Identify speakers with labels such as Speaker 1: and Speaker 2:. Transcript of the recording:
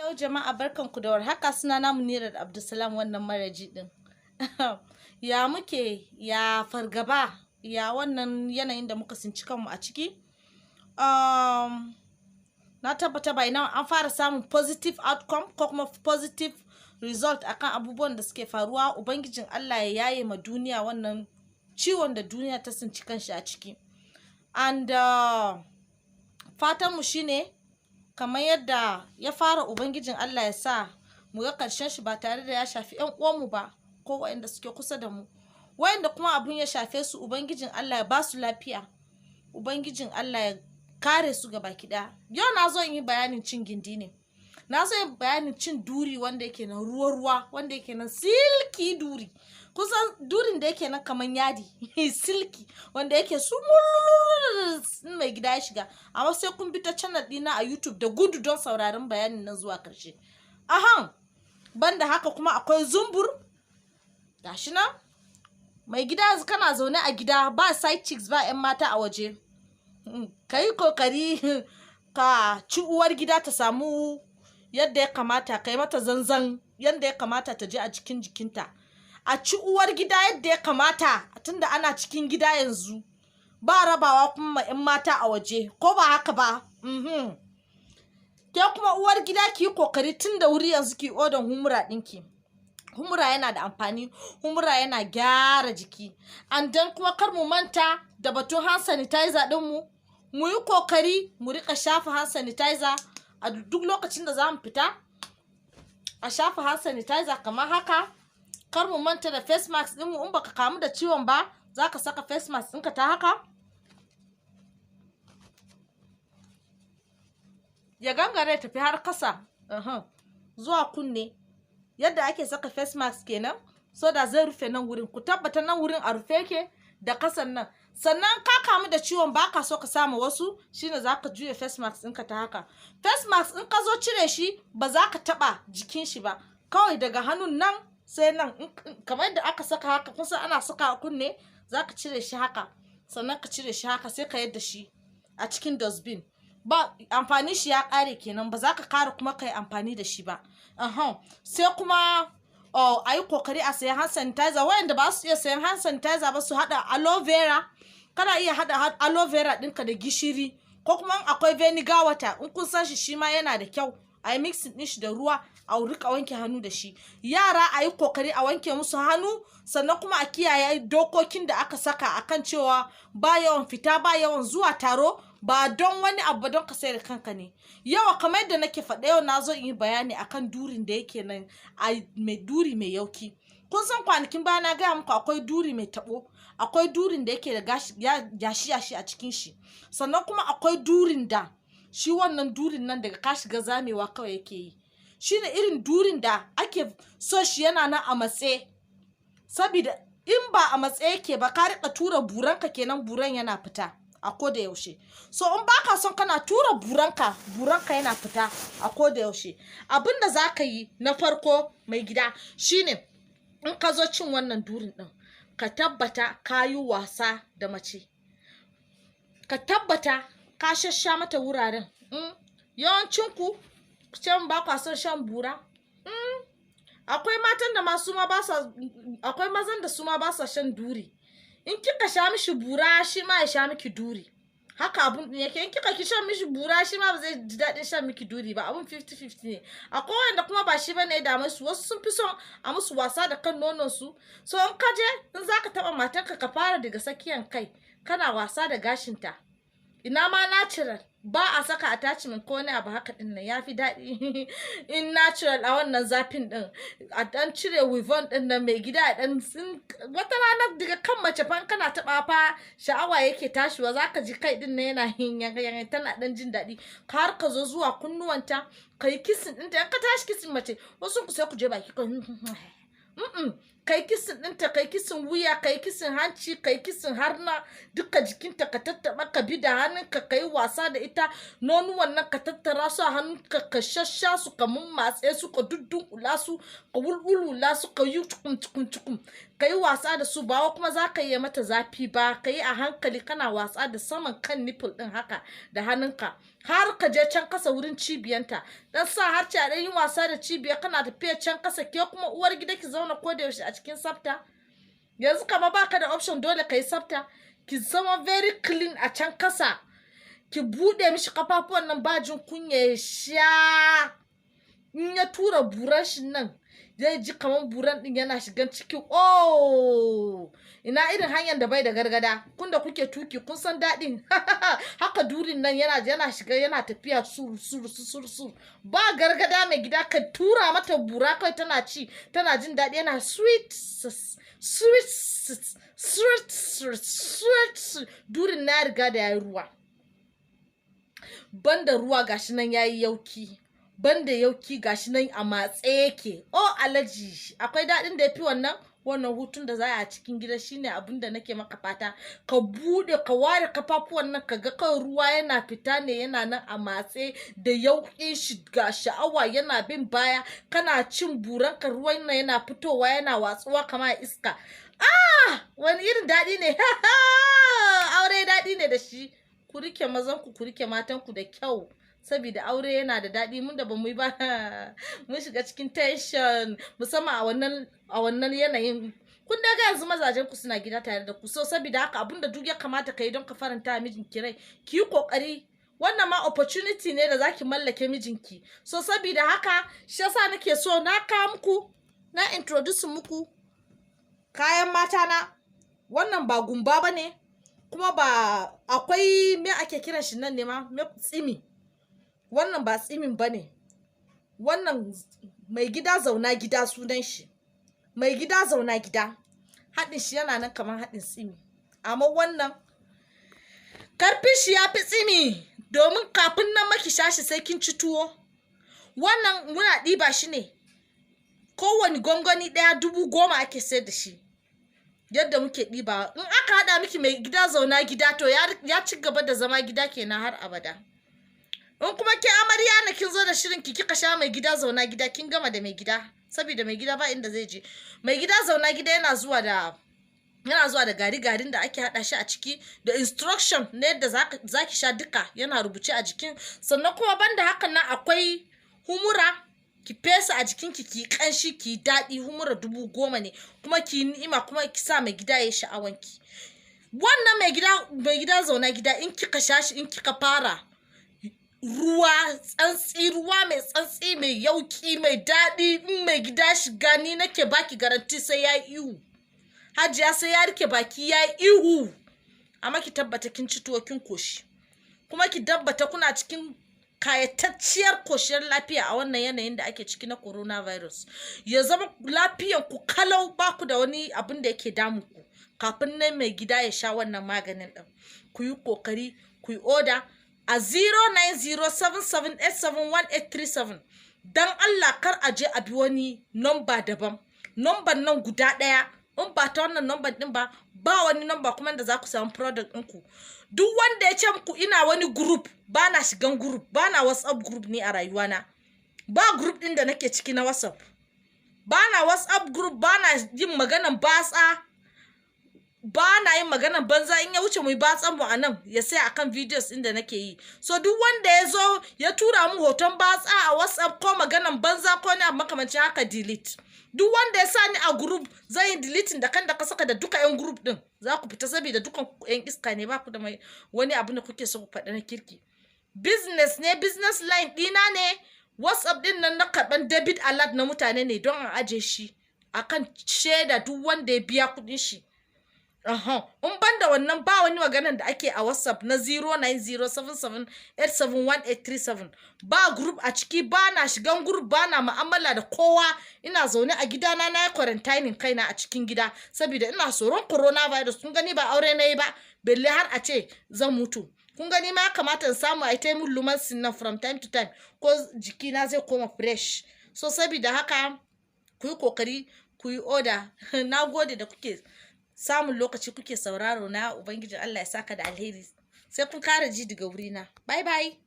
Speaker 1: Hello jama'a, barkanku da warhaka. Sunana Munirat Abdulsalam, wannan maraji din. Ya muke, ya fargaba, ya wannan yanayin da muka tsinci kanmu a ciki. Na tabbata bai nan an fara samun positive outcome ko kuma positive result akan abubuwan da suke faruwa. Ubangijin Allah ya yaye ma duniya wannan ciwon da duniya ta tsinci kanshi a ciki. And fatanmu shine kamar yadda ya fara, Ubangijin Allah ya sa mu ga ƙarshen shi ba tare da ya shafi 'yan uwanmu ba ko waɗanda suke kusa da mu. Waɗanda kuma abun ya shafe su, Ubangijin Allah ya ba su lafiya. Ubangijin Allah ya kare su gaba ɗaya. Yau na zo in yi bayanin cin gindi ne. Na zo yin bayanin cin duri wanda yake nan ruwa-ruwa, wanda yake nan silki duri. Kusan durin da yake nan kamar yadi silki, wanda yake su mai gida ya shiga. Amma sai kun bi ta channel dina a YouTube da gudu don sauraron bayanin nan zuwa karshe. Banda haka kuma akwai zumbur. Gashi nan mai gida kana zaune a gida, ba side chicks, ba 'yan mata a waje. Ka yi kokari ka ci uwar gida ta samu yadda ya kamata, ka yi mata zanzan yadda ya kamata ta je a cikin jikinta. A ci uwar gida yadda ya kamata, tunda ana cikin gida yanzu, ba rabawa kuma 'yan mata a waje, ko ba haka ba? Ke kuma uwar gida ki yi kokari tun da wuri yanzu ki odon humura ɗinki. Humura yana da amfani, humura yana gyara jiki. And then kuma kar mu manta da batun hand sanitizer ɗinmu. Mu yi kokari mu riƙa shafa hand sanitizer a duk lokacin da za mu fita. A shafa hand sanitizer kamar haka. Kar mu manta da face mask ɗinmu. In baka kamu da ciwon ba, za ka saka face mask ɗinka ta haka, ya gangare tafi har kasa zuwa kunne. Yadda ake saka face mask kenan, so da zai rufe nan wurin. Ku tabbata nan wurin a rufe yake da kasan nan. Sannan ka kamu da ciwon baka so ka samu wasu, shine za ka juya face mask ɗinka ta haka. Face mask in ka zo cire shi, ba za ka taɓa jikin shi ba, kawai daga hannun nan sai nan, kamar yadda aka saka haka. Kun san ana saka a kunne, za ka cire shi haka, sannan ka cire shi haka, sai ka yadda shi a cikin dustbin. Ba amfani shi ya ƙare kenan, ba za ka ƙara kuma ka yi amfani da shi ba. Sai kuma a yi kokari a sayan hand sanitizer. Wayanda ba su iya sayan hand sanitizer ba, su haɗa aloe vera. Kana iya haɗa aloe vera ɗinka da gishiri, ko kuma akwai vinegar water, in kun san shi ma yana da kyau. A yi mixing ɗin shi da ruwa, a rika wanke hannu da shi. Yara a yi kokari a wanke musu hannu, sannan kuma a kiyaye dokokin da aka saka akan cewa ba yawan fita, ba yawan zuwa taro, ba don wani abu, don ka sai da kanka ne. Yawa kamar yadda nake faɗa, yau na zo in yi bayani akan durin da yake nan, mai duri mai yauki. Kun san kwanakin baya na gaya muku akwai duri mai taɓo, akwai durin da yake da yashi a cikin shi, sannan kuma akwai durin da shi wannan durin nan daga ka shiga zamewa kawai yake yi. Shi ne irin durin da ake so shi yana nan a matse, saboda in ba a matse yake ba, ka riƙa tura buranka kenan, buran yana fita a koda yaushe. So in baka son kana tura buranka yana fita a koda yaushe, abin da za ka yi na farko mai gida shine, in ka zo cin wannan durin ɗin, ka tabbata ka yi wasa da mace. Ka tabbata ka shasha mata wuraren. Yawancinku can ba kwa son shan bura. Akwai matan da masu ma ba sa, akwai mazan da su ma ba sa shan duri. In kika sha mishi bura, shi ma ya sha miki duri. Haka abun ɗin yake. In kika ki shan mishi bura, shi ma ba zai ji daɗin shan miki duri ba. Abun 50-50 ne. Akwai wanda kuma ba shi bane ya dame su. Wasu sun fi son a musu wasa da kan nonon su. So in ka je, in za ka taɓa matarka, ka fara daga tsakiyan kai, kana wasa da gashinta. Ina ma natural, ba a saka attachment ko wani abu haka ɗin nan, ya fi daɗi. In natural a wannan zafin ɗin, a ɗan cire weavon ɗin nan mai gida, a ɗan wata rana daga kan mace fa kana taɓa fa sha'awa yake tashiwa, za ka ji kai ɗin nan yana yin tana ɗan jin daɗi. Har ka zo zuwa kunnuwanta, ka yi kissing ɗinta. In ka tashi kissing mace, wasu ku sai ku je baki kai kisin ɗinta, kai kisin wuya, kai kisin hanci, kai kisin harna, duka jikinta ka tattaɓa, ka bi da hannunka, ka yi wasa da ita. Nonuwan nan ka tattara su a hannunka, ka shasha su, ka mummatse su, ka duddunƙula su, ka wulwulula su, ka yi cikum, ka yi wasa da su. Ba kuma za ka yi mata zafi ba, ka yi a hankali, kana wasa da saman kan nipple ɗin haka da hannunka. har ka je can kasa wurin cibiyanta, dan sa har ci a ɗan yi wasa da cibiya, kana tafiya can kasa, ke kuma uwar gida ki zauna ko da yaushe a cikin tsafta. Yanzu kama baka da option, dole ka yi tsafta, ki zama very clean a can kasa, ki buɗe mishi kafafuwan nan ba jin kunya ya sha. In ya tura buran shi nan zai ji kamar buran din yana shigan cikin ina irin hanyar da bai da gargada, kun da kuke tuki kun san daɗin haka durin nan yana shiga yana tafiya sur ba gargada. Mai gida ka tura mata bura kai tana ci tana jin daɗi, yana sweet durin na riga da yayi ruwa. Banda ruwa gashi nan yayi yauki, banda yauki gashi nan a matse yake. Alaji akwai daɗin da yafi wannan hutun da za a cikin gida shine abin da nake maka fata. Ka bude ka ware kafafuwan nan ka ga kan ruwa yana fita ne, yana nan a matse da yauƙin shi ga sha'awa yana bin baya, kana cin buran ka ruwan nan yana fitowa yana watsuwa kamar iska. Wani irin daɗi ne aure daɗi ne da shi. Ku rike mazan ku rike matan ku da kyau, saboda aure yana da daɗi. Mun da bamu yi ba mun shiga cikin tension, musamman a wannan yanayin. Kun daga yanzu mazajen ku suna gida tare da ku, so saboda haka abinda duk ya kamata ka yi don ka faranta mijinki rai, ki yi kokari. Wannan ma opportunity ne da zaki mallake mijinki. So saboda haka shi yasa nake so na kawo muku, na introduce muku kayan mata na. Wannan ba gumba bane, kuma ba akwai me ake kiran shi nan ne ma, me tsimi. Wannan ba tsimin bane, wannan mai gida zauna gida sunan shi. Mai gida zauna gida haɗin shi yana nan kamar haɗin tsimi, amma wannan karfin shi ya fi tsimi, domin kafin nan maki shashi sai kin ci tuwo. Wannan muna ɗiba shi ne kowane gwangwani ɗaya 10,000 ake sayar da shi. Yadda muke ɗiba, in aka haɗa miki mai gida zauna gida to ya ci gaba da zama gida kenan har abada. In kuma ke amarya na kin zo da shirin ki kika sha mai gida zauna gida, kin gama da mai gida, saboda mai gida ba inda zai je. Mai gida zauna gida yana zuwa da garin da ake hada shi a ciki, da instruction na yadda zaki sha duka yana rubuce a jikin. Sannan kuma banda hakan nan akwai humura, ki fesa a jikin ki kanshi ki daɗi. Humura 10,000 ne, kuma ki ni'ima, kuma ki sa mai gida ya sha'awanki. Wannan mai gida zauna gida in kika sha shi, in kika fara ruwa mai tsantsi mai yauki mai daɗi, in mai gida shiga ni nake baki garanti sai ya ihu. Hajiya sai ya rike baki ya ihu. Amma ki tabbata kin ci tuwo kin koshi, kuma ki tabbata kuna cikin kayatacciyar koshiyar lafiya a wannan yanayin da ake ciki na coronavirus. Ya zama lafiyan ku kalau, ba ku da wani abin da yake damu ku. Kafin nan mai gida ya sha wannan maganin din, ku yi kokari ku yi order a 09077871837. dan Allah kar a je a bi wani number daban. Number nan guda ɗaya, in ba ta wannan number din ba wani number kuma da za ku samu product ɗinku. Duk wanda ya ce muku ina wani group, ba na shigan group, ba na WhatsApp group ni a rayuwana. Ba group ɗin da nake ciki na WhatsApp. Ba na WhatsApp group, ba na yin maganan batsa, ba na yin maganan banza. In ya wuce mu yi batsan mu a nan, ya sai akan videos ɗin da nake yi. So duk wanda ya zo ya tura mu hoton batsa a WhatsApp ko maganan banza ko ne a makamancin haka, delete. Duk wanda ya sani a group zai yi deleting da kan da ka saka da duka yan group din, za ku fita saboda dukan yan iska ne, ba ku da wani abu da kuke so ku faɗa na kirki. Business ne, business line ɗina ne. WhatsApp din nan na karɓan debit alert na mutane ne don a aje shi akan shaida duk wanda ya biya kuɗin shi. In ban da wannan ba wani maganan da ake a WhatsApp na 09077871837. Ba group a ciki, ba na shigan group, ba na mu'amala da kowa. Ina zaune a gidana na yi quarantining kaina a cikin gida saboda ina tsoron coronavirus. Kun gani ba aure na yi ba, belle har a ce zan mutu. Kun gani ma kamata in samu a taimun lumansin nan from time to time, ko jikina zai koma fresh. So saboda haka ku yi kokari ku yi order. Na gode da kuke samun lokaci kuke sauraro na. Ubangiji Allah ya saka da alheri. Sai kun kara ji daga wurina. Bye bye.